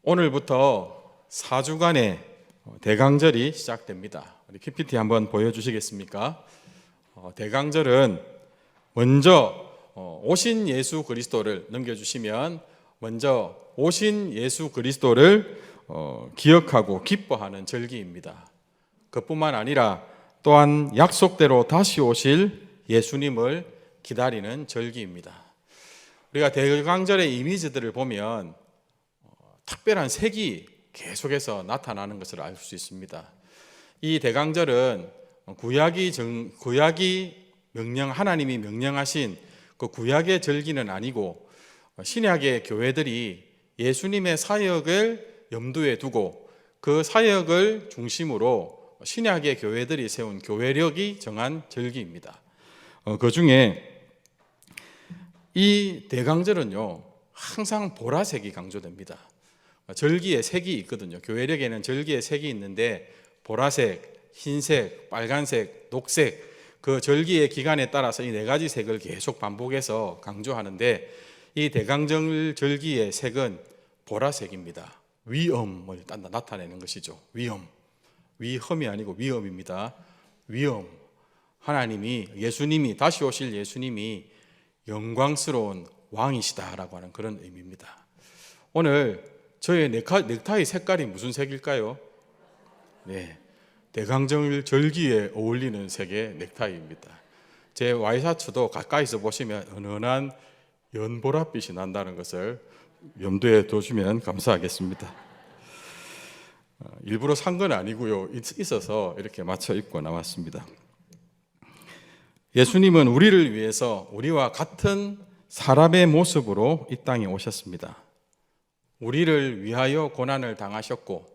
오늘부터 4주간의 대강절이 시작됩니다. 우리 PPT 한번 보여주시겠습니까? 대강절은 먼저 오신 예수 그리스도를 넘겨주시면 먼저 오신 예수 그리스도를 기억하고 기뻐하는 절기입니다. 그뿐만 아니라 또한 약속대로 다시 오실 예수님을 기다리는 절기입니다. 우리가 대강절의 이미지들을 보면 특별한 색이 계속해서 나타나는 것을 알 수 있습니다. 이 대강절은 하나님이 명령하신 그 구약의 절기는 아니고 신약의 교회들이 예수님의 사역을 염두에 두고 그 사역을 중심으로 신약의 교회들이 세운 교회력이 정한 절기입니다. 그 중에 이 대강절은요, 항상 보라색이 강조됩니다. 절기의 색이 있거든요. 교회력에는 절기의 색이 있는데 보라색, 흰색, 빨간색, 녹색, 그 절기의 기간에 따라서 이 네 가지 색을 계속 반복해서 강조하는데 이 대강절 절기의 색은 보라색입니다. 위엄을 나타내는 것이죠. 위험이 아니고 위엄입니다. 위엄. 예수님이 다시 오실 예수님이 영광스러운 왕이시다라고 하는 그런 의미입니다. 오늘 저의 넥타이 색깔이 무슨 색일까요? 네, 대강절 절기에 어울리는 색의 넥타이입니다. 제 와이셔츠도 가까이서 보시면 은은한 연보랏빛이 난다는 것을 염두에 두시면 감사하겠습니다. 일부러 산 건 아니고요, 있어서 이렇게 맞춰 입고 나왔습니다. 예수님은 우리를 위해서 우리와 같은 사람의 모습으로 이 땅에 오셨습니다. 우리를 위하여 고난을 당하셨고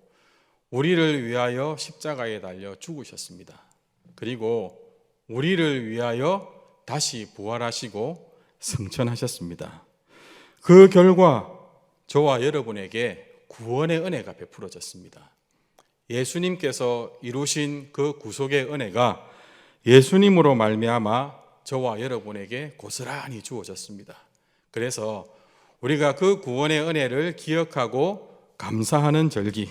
우리를 위하여 십자가에 달려 죽으셨습니다. 그리고 우리를 위하여 다시 부활하시고 승천하셨습니다. 그 결과 저와 여러분에게 구원의 은혜가 베풀어졌습니다. 예수님께서 이루신 그 구속의 은혜가 예수님으로 말미암아 저와 여러분에게 고스란히 주어졌습니다. 그래서 우리가 그 구원의 은혜를 기억하고 감사하는 절기,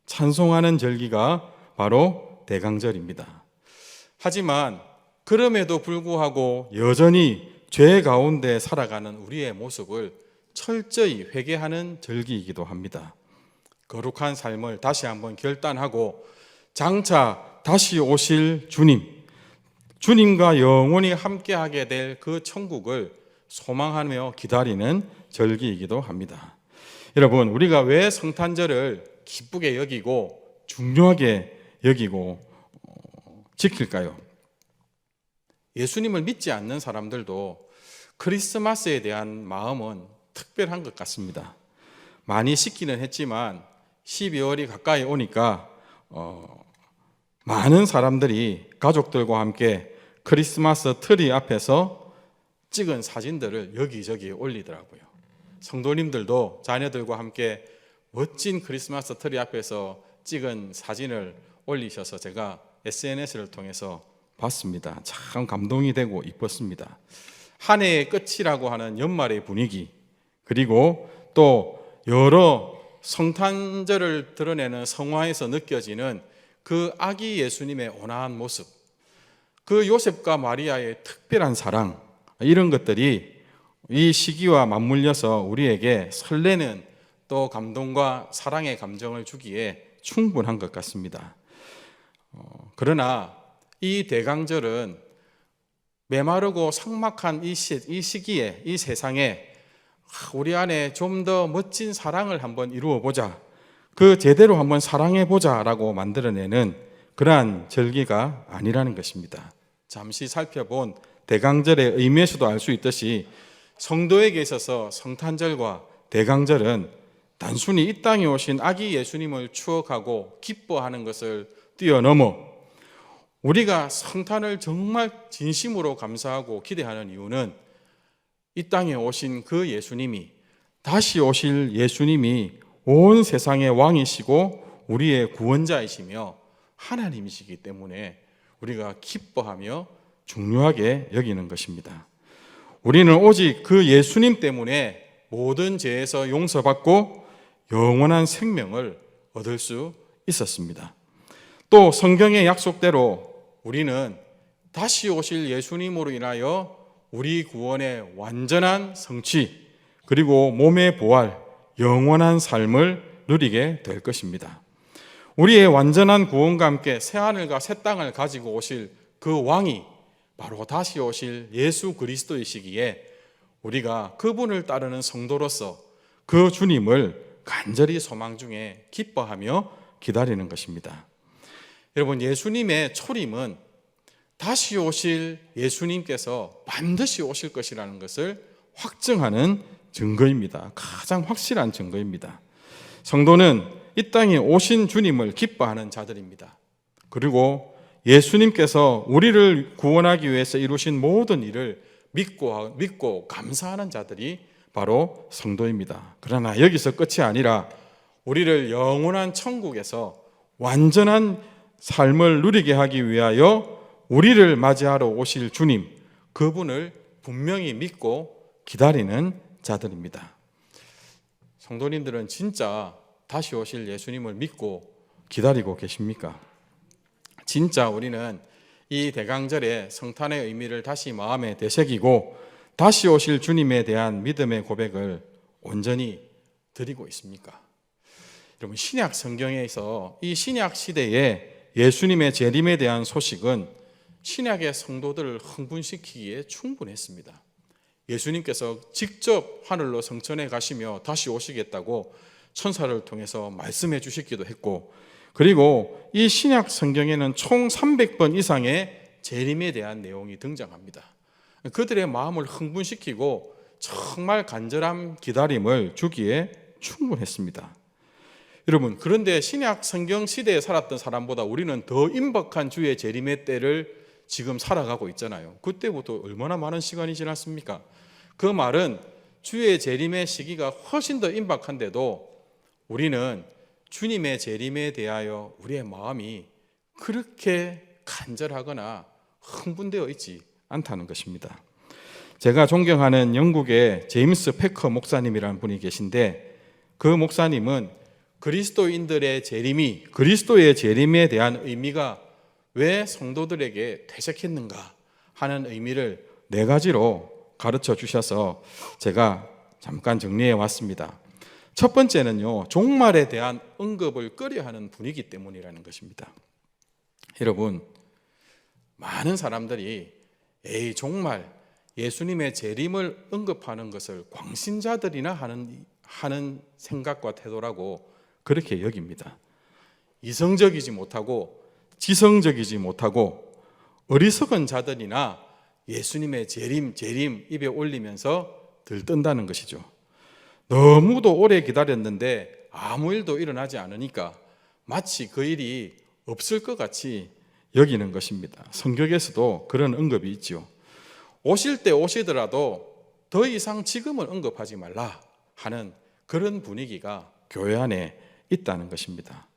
찬송하는 절기가 바로 대강절입니다. 하지만 그럼에도 불구하고 여전히 죄 가운데 살아가는 우리의 모습을 철저히 회개하는 절기이기도 합니다. 거룩한 삶을 다시 한번 결단하고 장차 다시 오실 주님과 영원히 함께하게 될 그 천국을 소망하며 기다리는 절기이기도 합니다. 여러분, 우리가 왜 성탄절을 기쁘게 여기고 중요하게 여기고 지킬까요? 예수님을 믿지 않는 사람들도 크리스마스에 대한 마음은 특별한 것 같습니다. 많이 시키는 했지만 12월이 가까이 오니까 많은 사람들이 가족들과 함께 크리스마스 트리 앞에서 찍은 사진들을 여기저기 올리더라고요. 성도님들도 자녀들과 함께 멋진 크리스마스 트리 앞에서 찍은 사진을 올리셔서 제가 SNS를 통해서 봤습니다. 참 감동이 되고 이뻤습니다. 한 해의 끝이라고 하는 연말의 분위기, 그리고 또 여러 성탄절을 드러내는 성화에서 느껴지는 그 아기 예수님의 온화한 모습, 그 요셉과 마리아의 특별한 사랑, 이런 것들이 이 시기와 맞물려서 우리에게 설레는 또 감동과 사랑의 감정을 주기에 충분한 것 같습니다. 그러나 이 대강절은 메마르고 삭막한 이 시기에, 이 세상에 우리 안에 좀 더 멋진 사랑을 한번 이루어 보자, 그 제대로 한번 사랑해 보자라고 만들어내는 그러한 절기가 아니라는 것입니다. 잠시 살펴본 대강절의 의미에서도 알 수 있듯이 성도에게 있어서 성탄절과 대강절은 단순히 이 땅에 오신 아기 예수님을 추억하고 기뻐하는 것을 뛰어넘어 우리가 성탄을 정말 진심으로 감사하고 기대하는 이유는 이 땅에 오신 그 예수님이, 다시 오실 예수님이 온 세상의 왕이시고 우리의 구원자이시며 하나님이시기 때문에 우리가 기뻐하며 중요하게 여기는 것입니다. 우리는 오직 그 예수님 때문에 모든 죄에서 용서받고 영원한 생명을 얻을 수 있었습니다. 또 성경의 약속대로 우리는 다시 오실 예수님으로 인하여 우리 구원의 완전한 성취, 그리고 몸의 부활, 영원한 삶을 누리게 될 것입니다. 우리의 완전한 구원과 함께 새하늘과 새 땅을 가지고 오실 그 왕이 바로 다시 오실 예수 그리스도이시기에 우리가 그분을 따르는 성도로서 그 주님을 간절히 소망 중에 기뻐하며 기다리는 것입니다. 여러분, 예수님의 초림은 다시 오실 예수님께서 반드시 오실 것이라는 것을 확증하는 증거입니다. 가장 확실한 증거입니다. 성도는 이 땅에 오신 주님을 기뻐하는 자들입니다. 그리고 예수님께서 우리를 구원하기 위해서 이루신 모든 일을 믿고 감사하는 자들이 바로 성도입니다. 그러나 여기서 끝이 아니라 우리를 영원한 천국에서 완전한 삶을 누리게 하기 위하여 우리를 맞이하러 오실 주님, 그분을 분명히 믿고 기다리는 자들입니다. 성도님들은 진짜 다시 오실 예수님을 믿고 기다리고 계십니까? 진짜 우리는 이 대강절의 성탄의 의미를 다시 마음에 되새기고 다시 오실 주님에 대한 믿음의 고백을 온전히 드리고 있습니까? 여러분, 신약 성경에서 이 신약 시대에 예수님의 재림에 대한 소식은 신약의 성도들을 흥분시키기에 충분했습니다. 예수님께서 직접 하늘로 성천에 가시며 다시 오시겠다고 천사를 통해서 말씀해 주시기도 했고, 그리고 이 신약 성경에는 총 300번 이상의 재림에 대한 내용이 등장합니다. 그들의 마음을 흥분시키고 정말 간절한 기다림을 주기에 충분했습니다. 여러분, 그런데 신약 성경 시대에 살았던 사람보다 우리는 더 임박한 주의 재림의 때를 지금 살아가고 있잖아요. 그때부터 얼마나 많은 시간이 지났습니까? 그 말은 주의 재림의 시기가 훨씬 더 임박한데도 우리는 주님의 재림에 대하여 우리의 마음이 그렇게 간절하거나 흥분되어 있지 않다는 것입니다. 제가 존경하는 영국의 제임스 패커 목사님이라는 분이 계신데, 그 목사님은 그리스도인들의 재림이, 그리스도의 재림에 대한 의미가 왜 성도들에게 퇴색했는가 하는 의미를 4가지로 가르쳐 주셔서 제가 잠깐 정리해 왔습니다. 첫 번째는요, 종말에 대한 언급을 꺼려하는 분위기 때문이라는 것입니다. 여러분, 많은 사람들이 종말, 예수님의 재림을 언급하는 것을 광신자들이나 하는 생각과 태도라고 그렇게 여깁니다. 이성적이지 못하고 지성적이지 못하고 어리석은 자들이나 예수님의 재림 입에 올리면서 들뜬다는 것이죠. 너무도 오래 기다렸는데 아무 일도 일어나지 않으니까 마치 그 일이 없을 것 같이 여기는 것입니다. 성경에서도 그런 언급이 있죠. 오실 때 오시더라도 더 이상 지금은 언급하지 말라 하는 그런 분위기가 교회 안에 있다는 것입니다.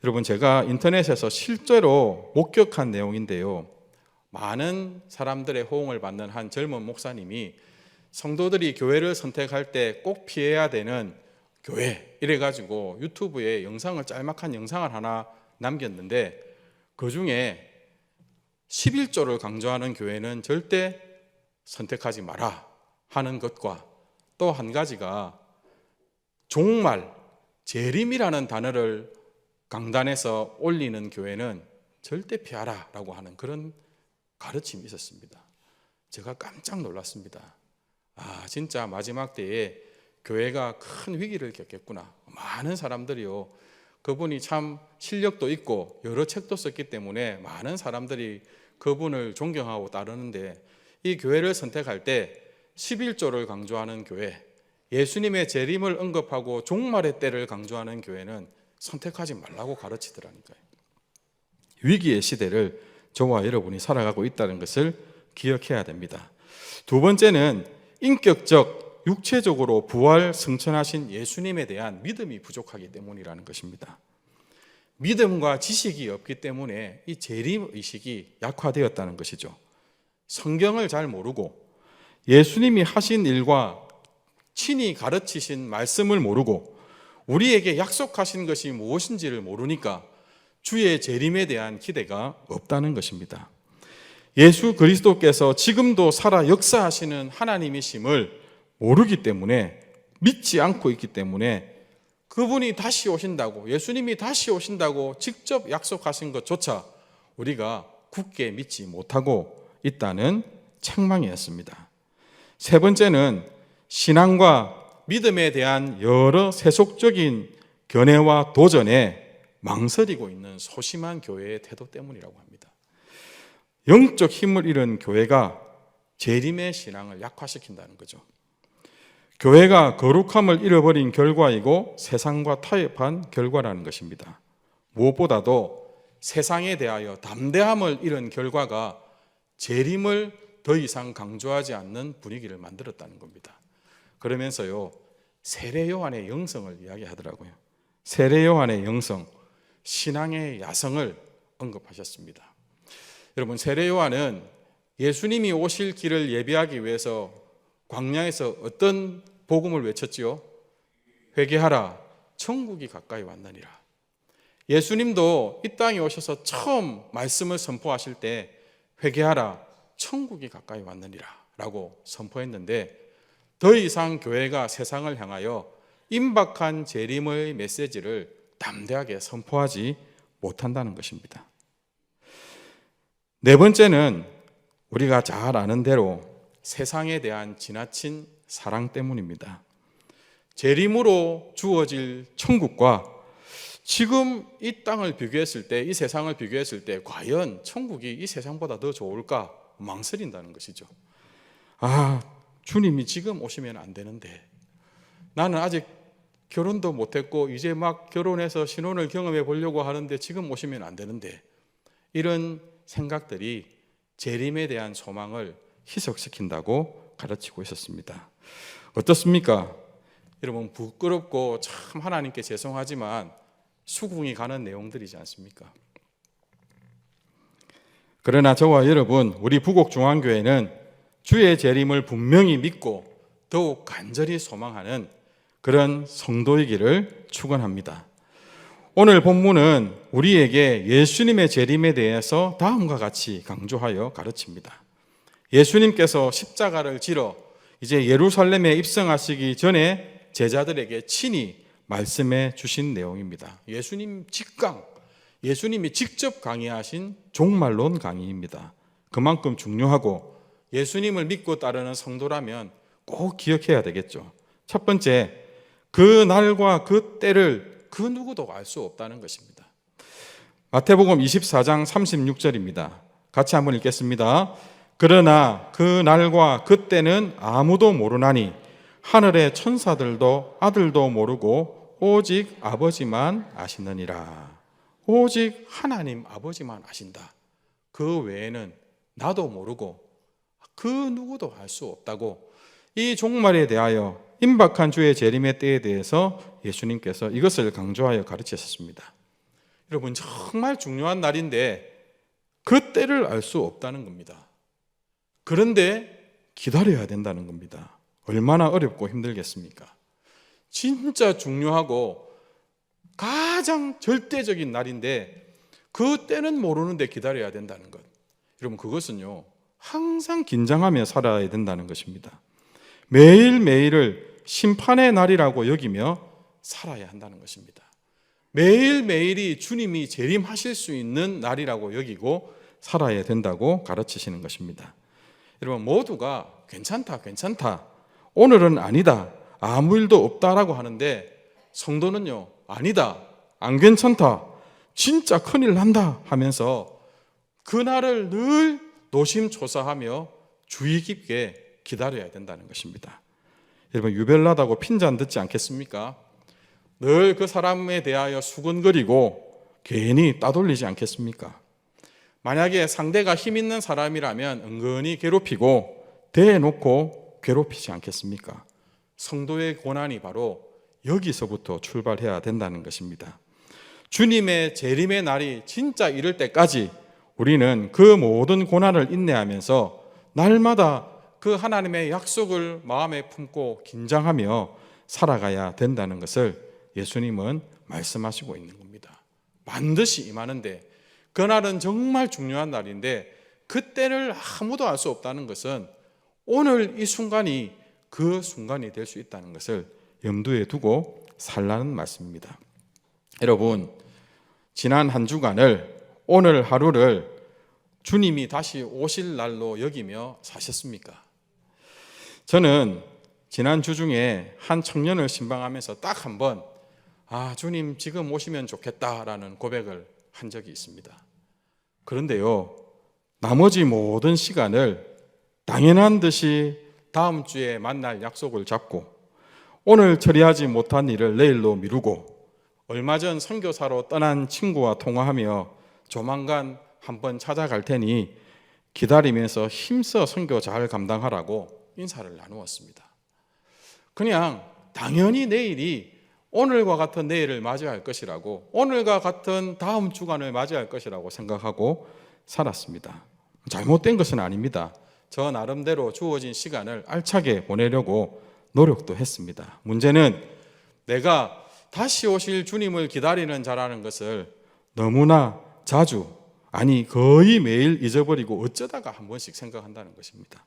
여러분, 제가 인터넷에서 실제로 목격한 내용인데요, 많은 사람들의 호응을 받는 한 젊은 목사님이 성도들이 교회를 선택할 때 꼭 피해야 되는 교회 이래가지고 유튜브에 짤막한 영상을 하나 남겼는데, 그 중에 11조를 강조하는 교회는 절대 선택하지 마라 하는 것과, 또 한 가지가 종말, 재림이라는 단어를 강단에서 올리는 교회는 절대 피하라 라고 하는 그런 가르침이 있었습니다. 제가 깜짝 놀랐습니다. 진짜 마지막 때에 교회가 큰 위기를 겪겠구나. 많은 사람들이요, 그분이 참 실력도 있고 여러 책도 썼기 때문에 많은 사람들이 그분을 존경하고 따르는데, 이 교회를 선택할 때 11조를 강조하는 교회, 예수님의 재림을 언급하고 종말의 때를 강조하는 교회는 선택하지 말라고 가르치더라니까요. 위기의 시대를 저와 여러분이 살아가고 있다는 것을 기억해야 됩니다. 두 번째는 인격적, 육체적으로 부활 승천하신 예수님에 대한 믿음이 부족하기 때문이라는 것입니다. 믿음과 지식이 없기 때문에 이 재림의식이 약화되었다는 것이죠. 성경을 잘 모르고 예수님이 하신 일과 친히 가르치신 말씀을 모르고 우리에게 약속하신 것이 무엇인지를 모르니까 주의 재림에 대한 기대가 없다는 것입니다. 예수 그리스도께서 지금도 살아 역사하시는 하나님이심을 모르기 때문에, 믿지 않고 있기 때문에 그분이 다시 오신다고, 예수님이 다시 오신다고 직접 약속하신 것조차 우리가 굳게 믿지 못하고 있다는 책망이었습니다. 세 번째는 신앙과 믿음에 대한 여러 세속적인 견해와 도전에 망설이고 있는 소심한 교회의 태도 때문이라고 합니다. 영적 힘을 잃은 교회가 재림의 신앙을 약화시킨다는 거죠. 교회가 거룩함을 잃어버린 결과이고 세상과 타협한 결과라는 것입니다. 무엇보다도 세상에 대하여 담대함을 잃은 결과가 재림을 더 이상 강조하지 않는 분위기를 만들었다는 겁니다. 그러면서요, 세례 요한의 영성을 이야기하더라고요. 세례 요한의 영성, 신앙의 야성을 언급하셨습니다. 여러분, 세례 요한은 예수님이 오실 길을 예비하기 위해서 광야에서 어떤 복음을 외쳤지요? 회개하라, 천국이 가까이 왔느니라. 예수님도 이 땅에 오셔서 처음 말씀을 선포하실 때 회개하라, 천국이 가까이 왔느니라 라고 선포했는데, 더 이상 교회가 세상을 향하여 임박한 재림의 메시지를 담대하게 선포하지 못한다는 것입니다. 네 번째는 우리가 잘 아는 대로 세상에 대한 지나친 사랑 때문입니다. 재림으로 주어질 천국과 지금 이 땅을 비교했을 때, 이 세상을 비교했을 때 과연 천국이 이 세상보다 더 좋을까 망설인다는 것이죠. 주님이 지금 오시면 안 되는데, 나는 아직 결혼도 못했고 이제 막 결혼해서 신혼을 경험해 보려고 하는데 지금 오시면 안 되는데, 이런 생각들이 재림에 대한 소망을 희석시킨다고 가르치고 있었습니다. 어떻습니까? 여러분, 부끄럽고 참 하나님께 죄송하지만 수긍이 가는 내용들이지 않습니까? 그러나 저와 여러분, 우리 부곡중앙교회는 주의 재림을 분명히 믿고 더욱 간절히 소망하는 그런 성도이기를 축원합니다. 오늘 본문은 우리에게 예수님의 재림에 대해서 다음과 같이 강조하여 가르칩니다. 예수님께서 십자가를 지러 이제 예루살렘에 입성하시기 전에 제자들에게 친히 말씀해 주신 내용입니다. 예수님이 직접 강의하신 종말론 강의입니다. 그만큼 중요하고 예수님을 믿고 따르는 성도라면 꼭 기억해야 되겠죠. 첫 번째, 그 날과 그 때를 그 누구도 알 수 없다는 것입니다. 마태복음 24장 36절입니다. 같이 한번 읽겠습니다. 그러나 그 날과 그 때는 아무도 모르나니 하늘의 천사들도 아들도 모르고 오직 아버지만 아시느니라. 오직 하나님 아버지만 아신다. 그 외에는 나도 모르고 그 누구도 알 수 없다고, 이 종말에 대하여 임박한 주의 재림의 때에 대해서 예수님께서 이것을 강조하여 가르치셨습니다. 여러분, 정말 중요한 날인데 그 때를 알 수 없다는 겁니다. 그런데 기다려야 된다는 겁니다. 얼마나 어렵고 힘들겠습니까? 진짜 중요하고 가장 절대적인 날인데 그 때는 모르는데 기다려야 된다는 것. 여러분, 그것은요, 항상 긴장하며 살아야 된다는 것입니다. 매일매일을 심판의 날이라고 여기며 살아야 한다는 것입니다. 매일매일이 주님이 재림하실 수 있는 날이라고 여기고 살아야 된다고 가르치시는 것입니다. 여러분, 모두가 괜찮다, 오늘은 아니다, 아무 일도 없다라고 하는데 성도는요, 아니다, 안 괜찮다, 진짜 큰일 난다 하면서 그날을 늘 노심초사하며 주의 깊게 기다려야 된다는 것입니다. 여러분, 유별나다고 핀잔 듣지 않겠습니까? 늘 그 사람에 대하여 수근거리고 괜히 따돌리지 않겠습니까? 만약에 상대가 힘 있는 사람이라면 은근히 괴롭히고 대놓고 괴롭히지 않겠습니까? 성도의 고난이 바로 여기서부터 출발해야 된다는 것입니다. 주님의 재림의 날이 진짜 이를 때까지 우리는 그 모든 고난을 인내하면서 날마다 그 하나님의 약속을 마음에 품고 긴장하며 살아가야 된다는 것을 예수님은 말씀하시고 있는 겁니다. 반드시 임하는데 그날은 정말 중요한 날인데 그때를 아무도 알 수 없다는 것은 오늘 이 순간이 그 순간이 될 수 있다는 것을 염두에 두고 살라는 말씀입니다. 여러분, 지난 한 주간을, 오늘 하루를 주님이 다시 오실 날로 여기며 사셨습니까? 저는 지난 주 중에 한 청년을 신방하면서 딱 한 번 주님 지금 오시면 좋겠다라는 고백을 한 적이 있습니다. 그런데요, 나머지 모든 시간을 당연한 듯이 다음 주에 만날 약속을 잡고 오늘 처리하지 못한 일을 내일로 미루고 얼마 전 선교사로 떠난 친구와 통화하며 조만간 한번 찾아갈 테니 기다리면서 힘써 선교 잘 감당하라고 인사를 나누었습니다. 그냥 당연히 내일이 오늘과 같은 내일을 맞이할 것이라고, 오늘과 같은 다음 주간을 맞이할 것이라고 생각하고 살았습니다. 잘못된 것은 아닙니다. 저 나름대로 주어진 시간을 알차게 보내려고 노력도 했습니다. 문제는 내가 다시 오실 주님을 기다리는 자라는 것을 너무나 자주, 아니 거의 매일 잊어버리고 어쩌다가 한 번씩 생각한다는 것입니다.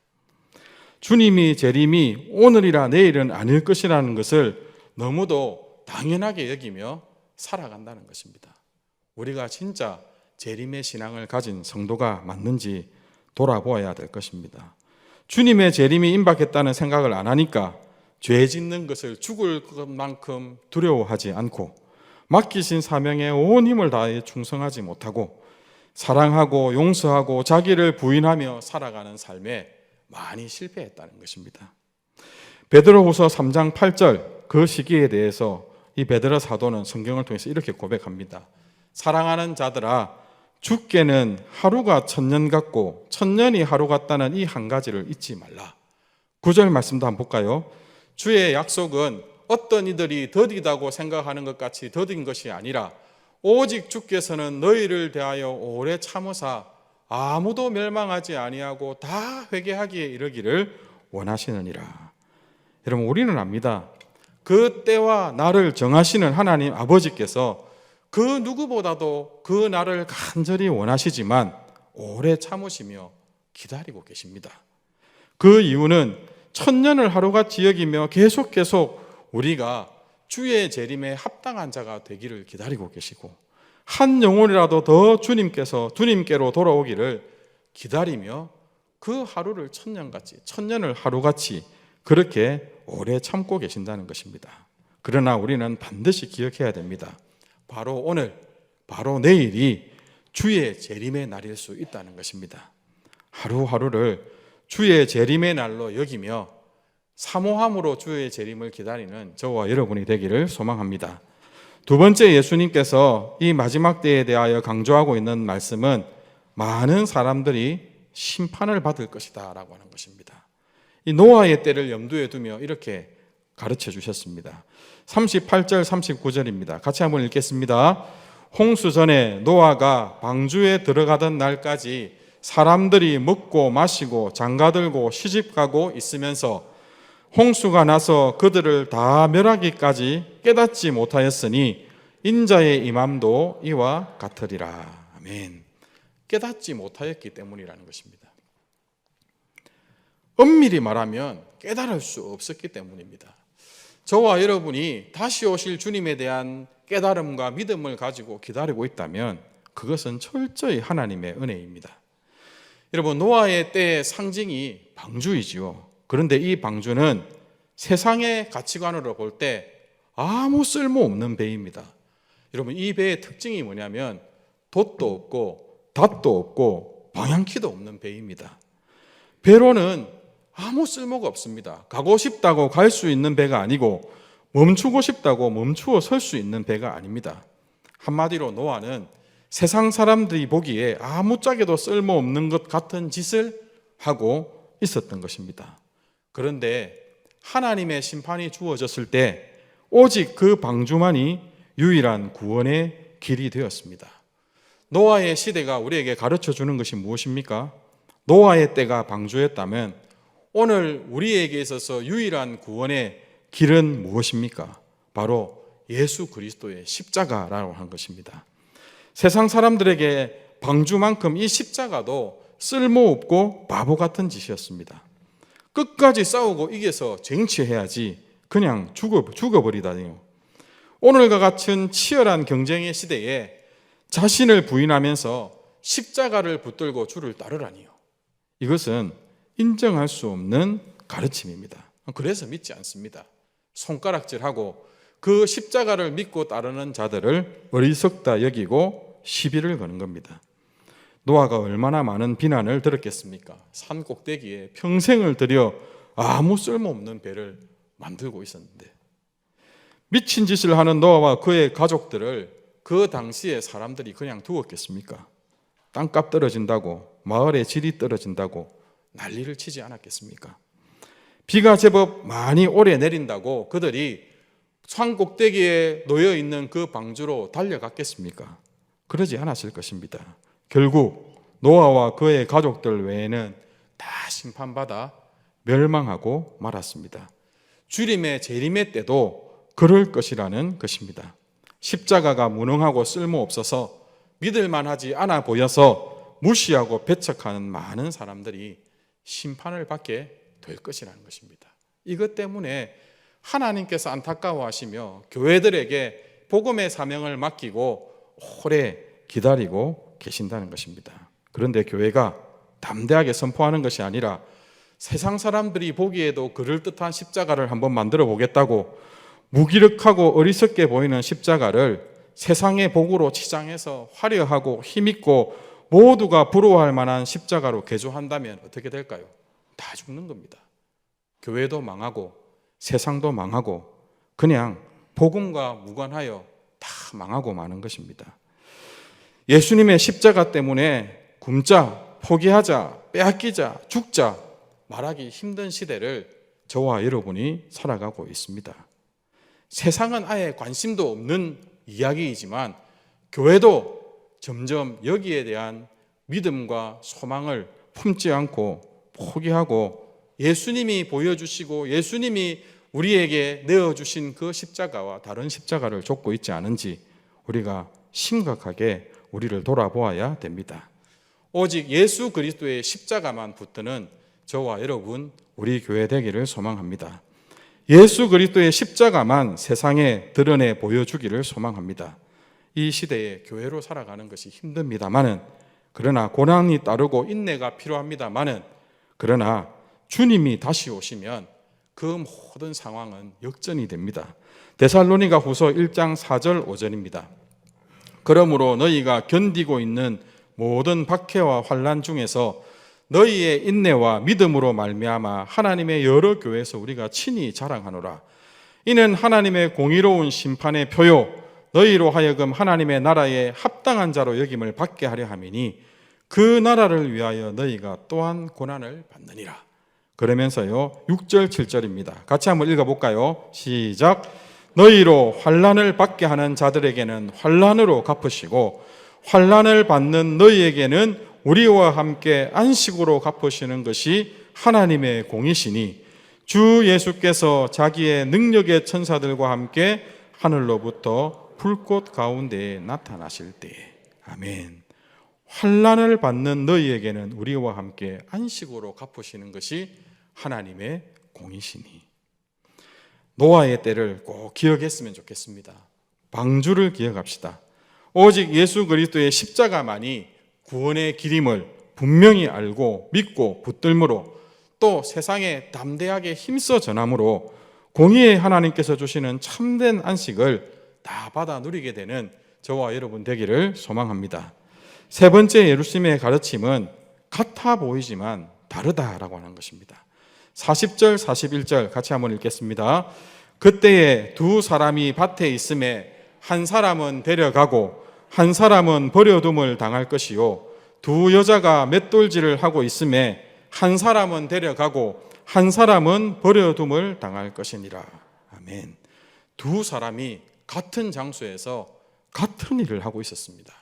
주님이 재림이 오늘이라 내일은 아닐 것이라는 것을 너무도 당연하게 여기며 살아간다는 것입니다. 우리가 진짜 재림의 신앙을 가진 성도가 맞는지 돌아보아야 될 것입니다. 주님의 재림이 임박했다는 생각을 안 하니까 죄 짓는 것을 죽을 것만큼 두려워하지 않고 맡기신 사명에 온 힘을 다해 충성하지 못하고 사랑하고 용서하고 자기를 부인하며 살아가는 삶에 많이 실패했다는 것입니다. 베드로후서 3장 8절 그 시기에 대해서 이 베드로 사도는 성경을 통해서 이렇게 고백합니다. 사랑하는 자들아, 죽게는 하루가 천년 같고 천년이 하루 같다는 이 한 가지를 잊지 말라. 9절 말씀도 한번 볼까요? 주의 약속은 어떤 이들이 더디다고 생각하는 것 같이 더딘 것이 아니라 오직 주께서는 너희를 대하여 오래 참으사 아무도 멸망하지 아니하고 다 회개하기에 이르기를 원하시느니라. 여러분, 우리는 압니다. 그 때와 날을 정하시는 하나님 아버지께서 그 누구보다도 그 날을 간절히 원하시지만 오래 참으시며 기다리고 계십니다. 그 이유는 천년을 하루같이 여기며 계속 우리가 주의 재림에 합당한 자가 되기를 기다리고 계시고 한 영혼이라도 더 주님께로 돌아오기를 기다리며 그 하루를 천년을 하루같이 그렇게 오래 참고 계신다는 것입니다. 그러나 우리는 반드시 기억해야 됩니다. 바로 오늘, 바로 내일이 주의 재림의 날일 수 있다는 것입니다. 하루하루를 주의 재림의 날로 여기며 사모함으로 주의 재림을 기다리는 저와 여러분이 되기를 소망합니다. 두 번째, 예수님께서 이 마지막 때에 대하여 강조하고 있는 말씀은 많은 사람들이 심판을 받을 것이다 라고 하는 것입니다. 이 노아의 때를 염두에 두며 이렇게 가르쳐 주셨습니다. 38절 39절입니다. 같이 한번 읽겠습니다. 홍수 전에 노아가 방주에 들어가던 날까지 사람들이 먹고 마시고 장가들고 시집가고 있으면서 홍수가 나서 그들을 다 멸하기까지 깨닫지 못하였으니 인자의 임함도 이와 같으리라. 아멘. 깨닫지 못하였기 때문이라는 것입니다. 엄밀히 말하면 깨달을 수 없었기 때문입니다. 저와 여러분이 다시 오실 주님에 대한 깨달음과 믿음을 가지고 기다리고 있다면 그것은 철저히 하나님의 은혜입니다. 여러분, 노아의 때의 상징이 방주이지요. 그런데 이 방주는 세상의 가치관으로 볼 때 아무 쓸모없는 배입니다. 여러분, 이 배의 특징이 뭐냐면 돛도 없고 닷도 없고 방향키도 없는 배입니다. 배로는 아무 쓸모가 없습니다. 가고 싶다고 갈 수 있는 배가 아니고 멈추고 싶다고 멈추어 설 수 있는 배가 아닙니다. 한마디로 노아는 세상 사람들이 보기에 아무짝에도 쓸모없는 것 같은 짓을 하고 있었던 것입니다. 그런데 하나님의 심판이 주어졌을 때 오직 그 방주만이 유일한 구원의 길이 되었습니다. 노아의 시대가 우리에게 가르쳐 주는 것이 무엇입니까? 노아의 때가 방주였다면 오늘 우리에게 있어서 유일한 구원의 길은 무엇입니까? 바로 예수 그리스도의 십자가라고 하는 것입니다. 세상 사람들에게 방주만큼 이 십자가도 쓸모없고 바보 같은 짓이었습니다. 끝까지 싸우고 이겨서 쟁취해야지 그냥 죽어버리다니요. 오늘과 같은 치열한 경쟁의 시대에 자신을 부인하면서 십자가를 붙들고 주를 따르라니요. 이것은 인정할 수 없는 가르침입니다. 그래서 믿지 않습니다. 손가락질하고 그 십자가를 믿고 따르는 자들을 어리석다 여기고 시비를 거는 겁니다. 노아가 얼마나 많은 비난을 들었겠습니까? 산 꼭대기에 평생을 들여 아무 쓸모없는 배를 만들고 있었는데, 미친 짓을 하는 노아와 그의 가족들을 그 당시에 사람들이 그냥 두었겠습니까? 땅값 떨어진다고, 마을의 질이 떨어진다고 난리를 치지 않았겠습니까? 비가 제법 많이 오래 내린다고 그들이 산 꼭대기에 놓여 있는 그 방주로 달려갔겠습니까? 그러지 않았을 것입니다. 결국 노아와 그의 가족들 외에는 다 심판받아 멸망하고 말았습니다. 주림의 재림의 때도 그럴 것이라는 것입니다. 십자가가 무능하고 쓸모없어서 믿을만하지 않아 보여서 무시하고 배척하는 많은 사람들이 심판을 받게 될 것이라는 것입니다. 이것 때문에 하나님께서 안타까워하시며 교회들에게 복음의 사명을 맡기고 오래 기다리고 계신다는 것입니다. 그런데 교회가 담대하게 선포하는 것이 아니라 세상 사람들이 보기에도 그럴듯한 십자가를 한번 만들어 보겠다고 무기력하고 어리석게 보이는 십자가를 세상의 복으로 치장해서 화려하고 힘있고 모두가 부러워할 만한 십자가로 개조한다면 어떻게 될까요? 다 죽는 겁니다. 교회도 망하고 세상도 망하고 그냥 복음과 무관하여 다 망하고 마는 것입니다. 예수님의 십자가 때문에 굶자, 포기하자, 빼앗기자, 죽자 말하기 힘든 시대를 저와 여러분이 살아가고 있습니다. 세상은 아예 관심도 없는 이야기이지만 교회도 점점 여기에 대한 믿음과 소망을 품지 않고 포기하고 예수님이 보여주시고 예수님이 우리에게 내어주신 그 십자가와 다른 십자가를 좇고 있지 않은지 우리가 심각하게 우리를 돌아보아야 됩니다. 오직 예수 그리스도의 십자가만 붙드는 저와 여러분 우리 교회 되기를 소망합니다. 예수 그리스도의 십자가만 세상에 드러내 보여주기를 소망합니다. 이 시대에 교회로 살아가는 것이 힘듭니다마는, 그러나 고난이 따르고 인내가 필요합니다마는, 그러나 주님이 다시 오시면 그 모든 상황은 역전이 됩니다. 데살로니가 후서 1장 4절 5절입니다. 그러므로 너희가 견디고 있는 모든 박해와 환난 중에서 너희의 인내와 믿음으로 말미암아 하나님의 여러 교회에서 우리가 친히 자랑하노라. 이는 하나님의 공의로운 심판의 표요 너희로 하여금 하나님의 나라에 합당한 자로 여김을 받게 하려 함이니 그 나라를 위하여 너희가 또한 고난을 받느니라. 그러면서요 6절 7절입니다. 같이 한번 읽어볼까요? 시작. 너희로 환난을 받게 하는 자들에게는 환난으로 갚으시고 환난을 받는 너희에게는 우리와 함께 안식으로 갚으시는 것이 하나님의 공이시니 주 예수께서 자기의 능력의 천사들과 함께 하늘로부터 불꽃 가운데에 나타나실 때에. 아멘. 환난을 받는 너희에게는 우리와 함께 안식으로 갚으시는 것이 하나님의 공이시니. 노아의 때를 꼭 기억했으면 좋겠습니다. 방주를 기억합시다. 오직 예수 그리스도의 십자가만이 구원의 길임을 분명히 알고 믿고 붙들므로 또 세상에 담대하게 힘써 전함으로 공의의 하나님께서 주시는 참된 안식을 다 받아 누리게 되는 저와 여러분 되기를 소망합니다. 세 번째 예루살렘의 가르침은 같아 보이지만 다르다라고 하는 것입니다. 40절 41절 같이 한번 읽겠습니다. 그때에 두 사람이 밭에 있음에 한 사람은 데려가고 한 사람은 버려둠을 당할 것이요 두 여자가 맷돌질을 하고 있음에 한 사람은 데려가고 한 사람은 버려둠을 당할 것이니라. 아멘. 두 사람이 같은 장소에서 같은 일을 하고 있었습니다.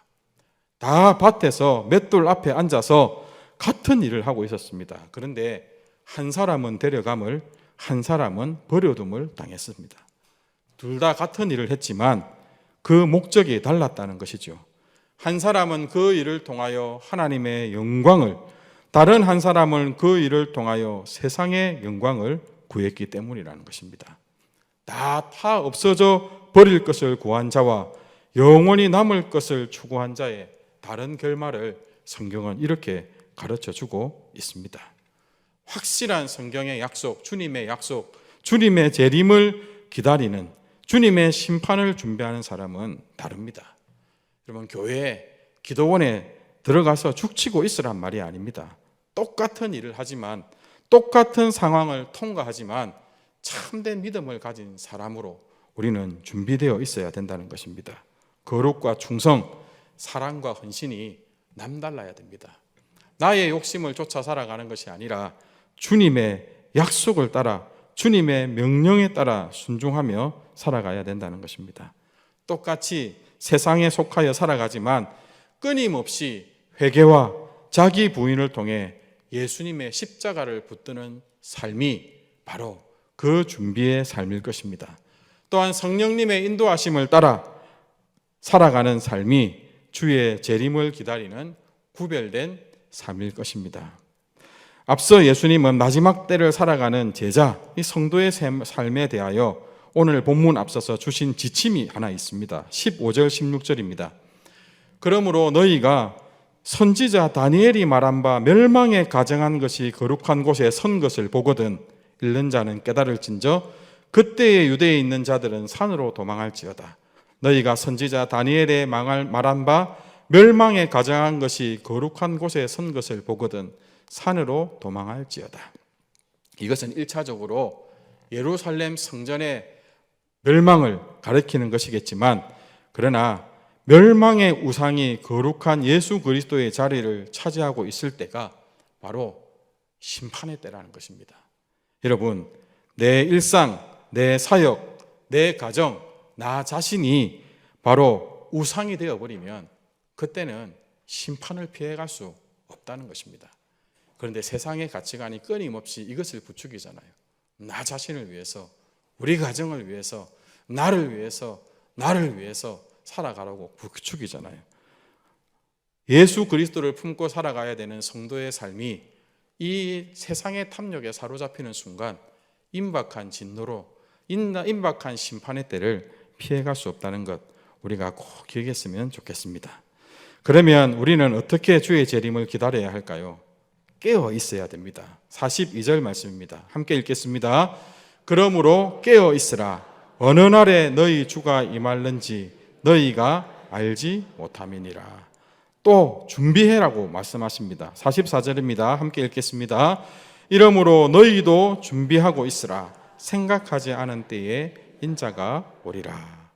다 밭에서 맷돌 앞에 앉아서 같은 일을 하고 있었습니다. 그런데 한 사람은 데려감을 한 사람은 버려둠을 당했습니다. 둘 다 같은 일을 했지만 그 목적이 달랐다는 것이죠. 한 사람은 그 일을 통하여 하나님의 영광을, 다른 한 사람은 그 일을 통하여 세상의 영광을 구했기 때문이라는 것입니다. 다 없어져 버릴 것을 구한 자와 영원히 남을 것을 추구한 자의 다른 결말을 성경은 이렇게 가르쳐 주고 있습니다. 확실한 성경의 약속, 주님의 약속, 주님의 재림을 기다리는, 주님의 심판을 준비하는 사람은 다릅니다. 여러분, 교회에, 기도원에 들어가서 죽치고 있으란 말이 아닙니다. 똑같은 일을 하지만, 똑같은 상황을 통과하지만 참된 믿음을 가진 사람으로 우리는 준비되어 있어야 된다는 것입니다. 거룩과 충성, 사랑과 헌신이 남달라야 됩니다. 나의 욕심을 쫓아 살아가는 것이 아니라 주님의 약속을 따라, 주님의 명령에 따라 순종하며 살아가야 된다는 것입니다. 똑같이 세상에 속하여 살아가지만 끊임없이 회개와 자기 부인을 통해 예수님의 십자가를 붙드는 삶이 바로 그 준비의 삶일 것입니다. 또한 성령님의 인도하심을 따라 살아가는 삶이 주의 재림을 기다리는 구별된 삶일 것입니다. 앞서 예수님은 마지막 때를 살아가는 제자, 이 성도의 삶에 대하여 오늘 본문 앞서서 주신 지침이 하나 있습니다. 15절 16절입니다. 그러므로 너희가 선지자 다니엘이 말한 바 멸망에 가정한 것이 거룩한 곳에 선 것을 보거든 읽는 자는 깨달을진저 그때의 유대에 있는 자들은 산으로 도망할지어다. 너희가 선지자 다니엘의 말한 바 멸망에 가정한 것이 거룩한 곳에 선 것을 보거든 산으로 도망할지어다. 이것은 1차적으로 예루살렘 성전의 멸망을 가리키는 것이겠지만, 그러나 멸망의 우상이 거룩한 예수 그리스도의 자리를 차지하고 있을 때가 바로 심판의 때라는 것입니다. 여러분, 내 일상, 내 사역, 내 가정, 나 자신이 바로 우상이 되어버리면 그때는 심판을 피해갈 수 없다는 것입니다. 그런데 세상의 가치관이 끊임없이 이것을 부추기잖아요. 나 자신을 위해서, 우리 가정을 위해서, 나를 위해서 살아가라고 부추기잖아요. 예수 그리스도를 품고 살아가야 되는 성도의 삶이 이 세상의 탐욕에 사로잡히는 순간 임박한 진노로, 임박한 심판의 때를 피해갈 수 없다는 것, 우리가 꼭 기억했으면 좋겠습니다. 그러면 우리는 어떻게 주의 재림을 기다려야 할까요? 깨어 있어야 됩니다. 42절 말씀입니다. 함께 읽겠습니다. 그러므로 깨어 있으라. 어느 날에 너희 주가 임할는지 너희가 알지 못함이니라. 또 준비해라고 말씀하십니다. 44절입니다. 함께 읽겠습니다. 이러므로 너희도 준비하고 있으라. 생각하지 않은 때에 인자가 오리라.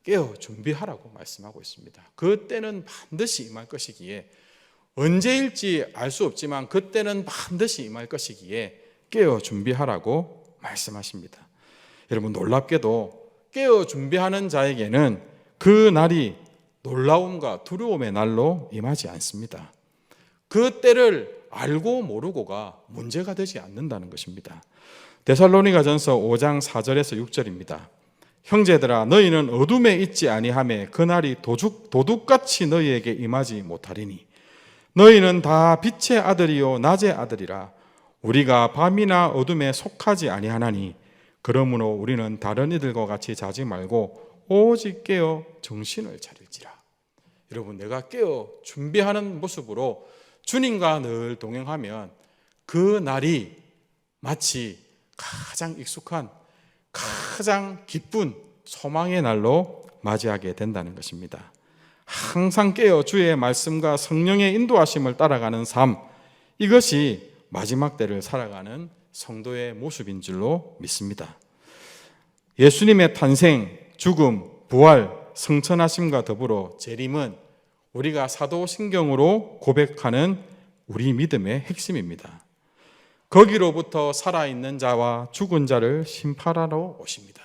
깨어 준비하라고 말씀하고 있습니다. 그때는 반드시 임할 것이기에, 언제일지 알 수 없지만 그때는 반드시 임할 것이기에 깨어 준비하라고 말씀하십니다. 여러분, 놀랍게도 깨어 준비하는 자에게는 그 날이 놀라움과 두려움의 날로 임하지 않습니다. 그 때를 알고 모르고가 문제가 되지 않는다는 것입니다. 데살로니가전서 5장 4절에서 6절입니다. 형제들아, 너희는 어둠에 있지 아니하매 그날이 도둑같이 너희에게 임하지 못하리니 너희는 다 빛의 아들이요 낮의 아들이라. 우리가 밤이나 어둠에 속하지 아니하나니 그러므로 우리는 다른 이들과 같이 자지 말고 오직 깨어 정신을 차릴지라. 여러분, 내가 깨어 준비하는 모습으로 주님과 늘 동행하면 그 날이 마치 가장 익숙한, 가장 기쁜 소망의 날로 맞이하게 된다는 것입니다. 항상 깨어 주의 말씀과 성령의 인도하심을 따라가는 삶, 이것이 마지막 때를 살아가는 성도의 모습인 줄로 믿습니다. 예수님의 탄생, 죽음, 부활, 성천하심과 더불어 재림은 우리가 사도신경으로 고백하는 우리 믿음의 핵심입니다. 거기로부터 살아있는 자와 죽은 자를 심판하러 오십니다.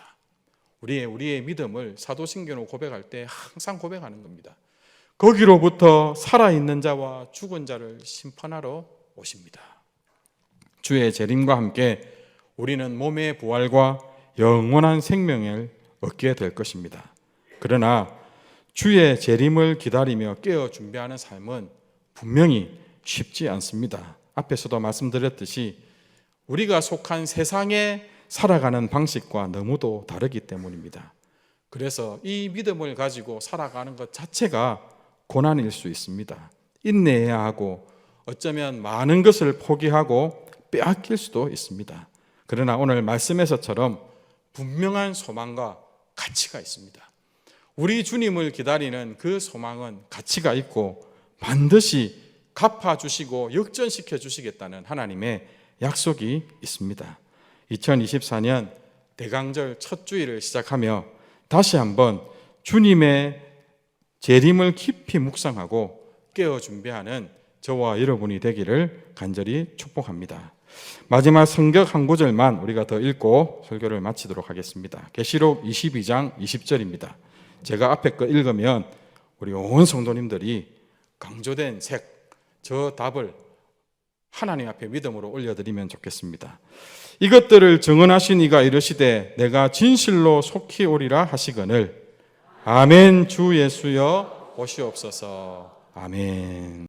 우리의 믿음을 사도신경으로 고백할 때 항상 고백하는 겁니다. 거기로부터 살아있는 자와 죽은 자를 심판하러 오십니다. 주의 재림과 함께 우리는 몸의 부활과 영원한 생명을 얻게 될 것입니다. 그러나 주의 재림을 기다리며 깨어 준비하는 삶은 분명히 쉽지 않습니다. 앞에서도 말씀드렸듯이 우리가 속한 세상에 살아가는 방식과 너무도 다르기 때문입니다. 그래서 이 믿음을 가지고 살아가는 것 자체가 고난일 수 있습니다. 인내해야 하고 어쩌면 많은 것을 포기하고 빼앗길 수도 있습니다. 그러나 오늘 말씀에서처럼 분명한 소망과 가치가 있습니다. 우리 주님을 기다리는 그 소망은 가치가 있고 반드시 갚아주시고 역전시켜 주시겠다는 하나님의 약속이 있습니다. 2024년 대강절 첫 주일을 시작하며 다시 한번 주님의 재림을 깊이 묵상하고 깨어 준비하는 저와 여러분이 되기를 간절히 축복합니다. 마지막 성경 한 구절만 우리가 더 읽고 설교를 마치도록 하겠습니다. 계시록 22장 20절입니다. 제가 앞에 거 읽으면 우리 온 성도님들이 강조된 저 답을 하나님 앞에 믿음으로 올려드리면 좋겠습니다. 이것들을 증언하신 이가 이르시되 내가 진실로 속히 오리라 하시거늘 아멘. 주 예수여 오시옵소서. 아멘.